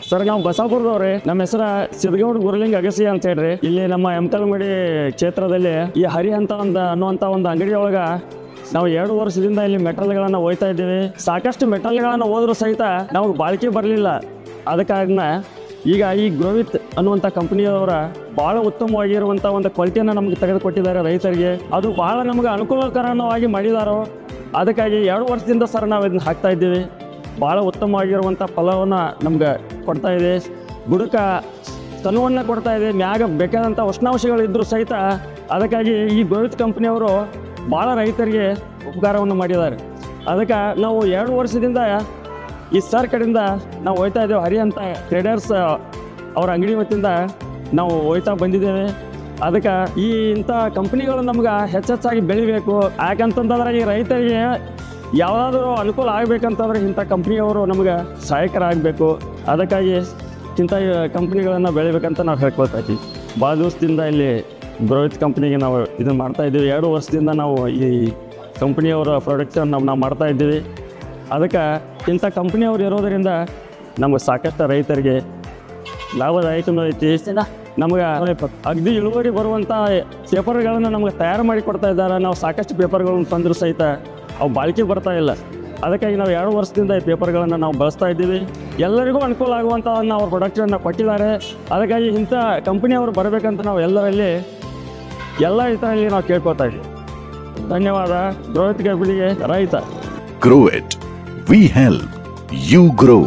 Sir ನಾವು ಬಸಾಪುರದವ್ರಿ. ನಮ್ಮ ಹೆಸರ ಸಿದ್ಗೌಡ ಗುರುಲಿಂಗ ಅಗಸಿ ಅಂತ ಹೇಳ್ರಿ. ಇಲ್ಲಿ ನಮ್ಮ ಎಮ್ಕಲ್ಮಡಿ ಕ್ಷೇತ್ರದಲ್ಲಿ ಈ ಹರಿ ಅಂತ ಅನ್ನುವಂಥ ಒಂದು ಅಂಗಡಿ ಒಳಗ ನಾವು 2 ವರ್ಷದಿಂದ ಇಲ್ಲಿ ಮೆಟಲ್ಗಳನ್ನು ಒಯ್ತಾ ಇದ್ದೀವಿ. ಸಾಕಷ್ಟು ಮೆಟಲ್ಗಳನ್ನು ಹೋದ್ರೂ ಸಹಿತ ನಮಗೆ ಬಾಳಿಕೆ ಬರಲಿಲ್ಲ. ಆದ ಕಾರಣ ಈಗ ಈ ಗ್ರೋವಿತ್ ಅನ್ನುವಂಥ ಕಂಪನಿಯವರ ಭಾಳ ಉತ್ತಮವಾಗಿರುವಂಥ ಒಂದು ಕ್ವಾಲಿಟಿಯನ್ನು ನಮಗೆ ತೆಗೆದುಕೊಟ್ಟಿದ್ದಾರೆ ರೈತರಿಗೆ. ಅದು ಭಾಳ ನಮಗೆ ಅನುಕೂಲಕರವಾಗಿ ಮಾಡಿದಾರೋ. ಅದಕ್ಕಾಗಿ 2 ವರ್ಷದಿಂದ ಸರ್ ನಾವು ಇದನ್ನು ಹಾಕ್ತಾ ಇದ್ದೀವಿ. ಭಾಳ ಉತ್ತಮವಾಗಿರುವಂಥ ಫಲವನ್ನು ನಮ್ಗೆ ಕೊಡ್ತಾ ಇದೆ. ಬುಡಕ ತನುವನ್ನು ಕೊಡ್ತಾ ಇದೆ. ಮ್ಯಾಗ ಬೇಕಾದಂಥ ಉಷ್ಣಾಂಶಗಳಿದ್ದರೂ ಸಹಿತ ಅದಕ್ಕಾಗಿ ಈ ಗ್ರೋವಿತ್ ಕಂಪ್ನಿಯವರು ಭಾಳ ರೈತರಿಗೆ ಉಪಕಾರವನ್ನು ಮಾಡಿದ್ದಾರೆ. ಅದಕ್ಕೆ ನಾವು 2 ವರ್ಷದಿಂದ ಈ ಸರ್ ಕಡೆಯಿಂದ ನಾವು ಹೋಯ್ತಾ ಇದ್ದೇವೆ. ಹರಿ ಅಂತ ಟ್ರೇಡರ್ಸ್ ಅವ್ರ ಅಂಗಡಿ ವತಿಯಿಂದ ನಾವು ಹೋಯ್ತಾ ಬಂದಿದ್ದೇವೆ. ಅದಕ್ಕೆ ಇಂಥ ಕಂಪ್ನಿಗಳು ನಮ್ಗೆ ಹೆಚ್ಚೆಚ್ಚಾಗಿ ಬೆಳಿಬೇಕು. ಯಾಕಂತಂದ್ರೆ ಈ ರೈತರಿಗೆ ಯಾವುದಾದ್ರೂ ಅನುಕೂಲ ಆಗಬೇಕಂತಂದ್ರೆ ಇಂಥ ಕಂಪ್ನಿಯವರು ನಮ್ಗೆ ಸಹಾಯಕರಾಗಬೇಕು. ಅದಕ್ಕಾಗಿ ಇಂಥ ಕಂಪ್ನಿಗಳನ್ನು ಬೆಳಿಬೇಕಂತ ನಾವು ಹೇಳ್ಕೊಳ್ತಾ ಇದ್ದೀವಿ. ಭಾಳ ದಿವಸದಿಂದ ಇಲ್ಲಿ ಗ್ರೋವಿತ್ ಕಂಪ್ನಿಗೆ ನಾವು ಇದನ್ನು ಮಾಡ್ತಾಯಿದ್ದೀವಿ. 2 ವರ್ಷದಿಂದ ನಾವು ಈ ಕಂಪ್ನಿಯವರ ಪ್ರಾಡಕ್ಟನ್ನು ನಾವು ಮಾಡ್ತಾಯಿದ್ದೀವಿ. ಅದಕ್ಕೆ ಇಂಥ ಕಂಪ್ನಿಯವರು ಇರೋದರಿಂದ ನಮಗೆ ಸಾಕಷ್ಟು ರೈತರಿಗೆ ಲಾಭದಾಯಕನೂ ಐತಿ. ನಮಗೆ ಅಗದಿ ಇಳುವರಿ ಬರುವಂಥ ಪೇಪರ್ಗಳನ್ನು ನಮಗೆ ತಯಾರು ಮಾಡಿ ಕೊಡ್ತಾ ಇದ್ದಾರೆ. ನಾವು ಸಾಕಷ್ಟು ಪೇಪರ್ಗಳನ್ನು ತಂದರೂ ಸಹಿತ ಅವು ಬಾಳಿಕೆ ಬರ್ತಾ ಇಲ್ಲ. ಅದಕ್ಕಾಗಿ ನಾವು 2 ವರ್ಷದಿಂದ ಈ ಪೇಪರ್ಗಳನ್ನು ನಾವು ಬಳಸ್ತಾ ಇದ್ದೀವಿ. ಎಲ್ಲರಿಗೂ ಅನುಕೂಲ ಆಗುವಂಥ ಅವ್ರ ಪ್ರಾಡಕ್ಟನ್ನು ಕೊಟ್ಟಿದ್ದಾರೆ. ಅದಕ್ಕಾಗಿ ಇಂಥ ಕಂಪ್ನಿಯವರು ಬರಬೇಕಂತ ನಾವು ಎಲ್ಲ ಇದರಲ್ಲಿ ನಾವು ಕೇಳ್ಕೊತಾ ಇದ್ದೀವಿ. ಧನ್ಯವಾದ. ಗ್ರೋವಿತ್ ಕಂಪನಿಗೆ ರೈತ. Grow it. We help you grow.